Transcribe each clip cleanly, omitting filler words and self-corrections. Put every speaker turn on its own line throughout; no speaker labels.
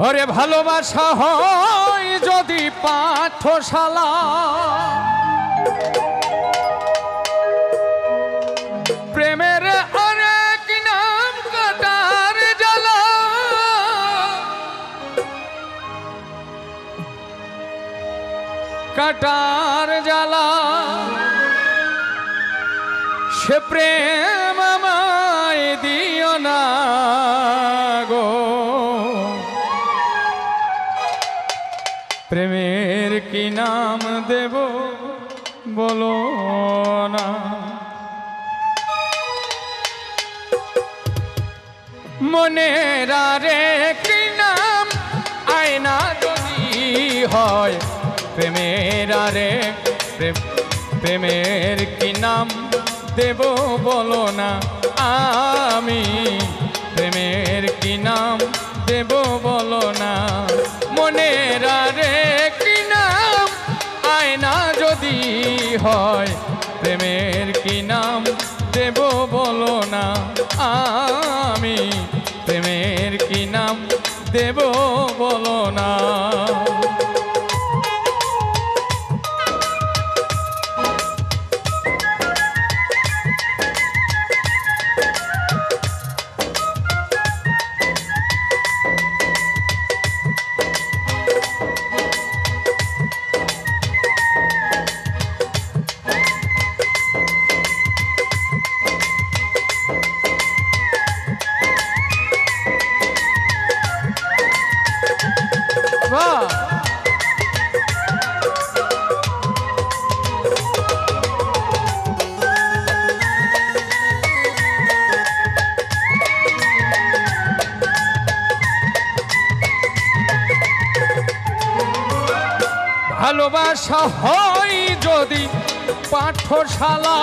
ওরে ভালোবাসা হয় যদি পাঠশালা, প্রেমের আরেক নাম কাটার জ্বালা। কাটার জ্বালা সে প্রেম আমায় দিও না গো। প্রেমের কি নাম দেব বলো না। মনের আরেক নাম আয়না যদি হয়, প্রেমের আরেক প্রেমের কি নাম দেব বলো না। আমি প্রেমের কি নাম দেব বলো না। মনের আরেক নাম আয়না যদি হয়, প্রেমের কি নাম দেব বলো না। আমি প্রেমের কি নাম দেব বলো না। ভালোবাসা হয় যদি পাঠশালা,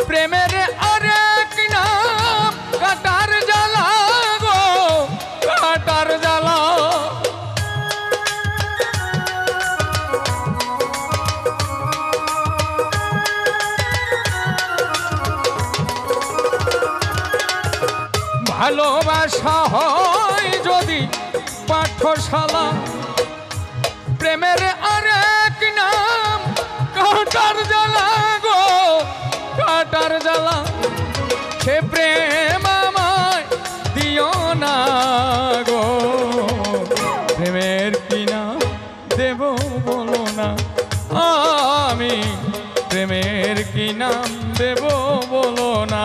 প্রেমের আরেক নাম কাটার জ্বালা গো। কাটার জ্বালা ভালোবাসা হয় যদি পাঠশালা, প্রেমের আরেক নাম কাটার জ্বালা গো। কাটার জ্বালা সে প্রেম আমায় দিও না গো। প্রেমের কি নাম দেব বলো না। আমি প্রেমের কি নাম দেব বলো না।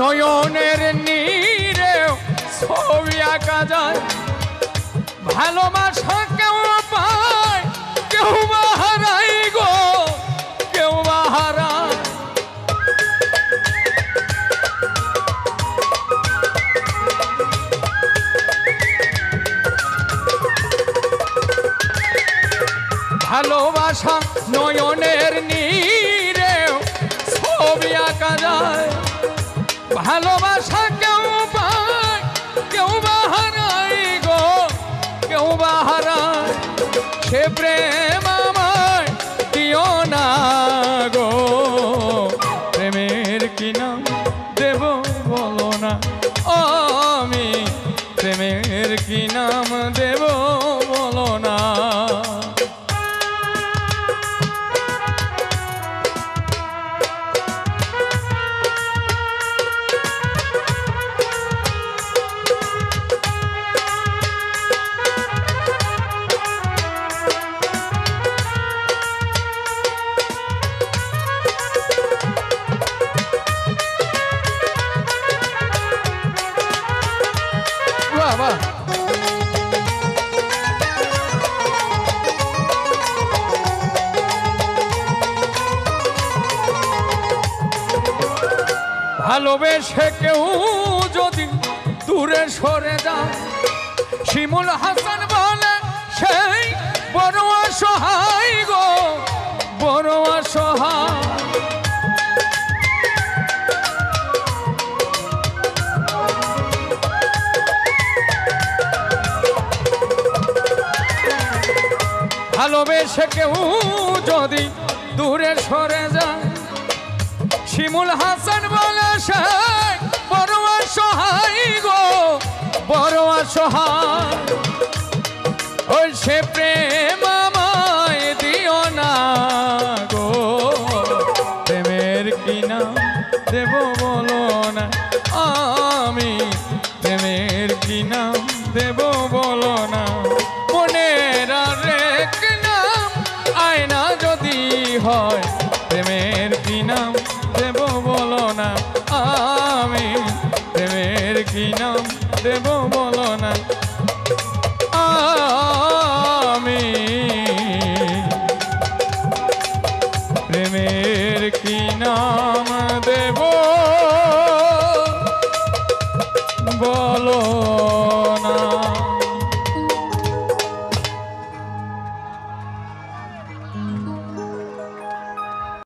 নয়নের নীরে ছবি আঁকা যায়, ভালোবাসা কেউ পায় কেউ বা হারায় গো। কেউ বা হারায় ভালোবাসা নয়নের নীরে ছবি আঁকা যায়। ভালোবাসা কেউ পায় কেউ বা হারায় গো। কেউ বা হারায় সে প্রেম আমায় দিও না গো। প্রেমের কি নাম দেব বলো না। আমি প্রেমের কি নাম দেব বলো না। ভালোবেসে কেউ যদি দূরে সরে যান। শিমুল হাসান বলে সেই বড় অসহায় গো, বড় অসহায়। ভালোবেসে কেউ যদি দূরে সরে যায়, শিমুল হাসান বলে সে বড় অসহায় গো, বড় অসহায়। ওই সে প্রেম আমায় দিও না গো, প্রেমের কি নাম দেব বলো না, আমি প্রেমের কি নাম দেব বলো না। মনের আরেক নাম আয়না যদি হয়, প্রেমের কি নাম দেব বলো না, আমি প্রেমের কি নাম দেব বলো না, আমি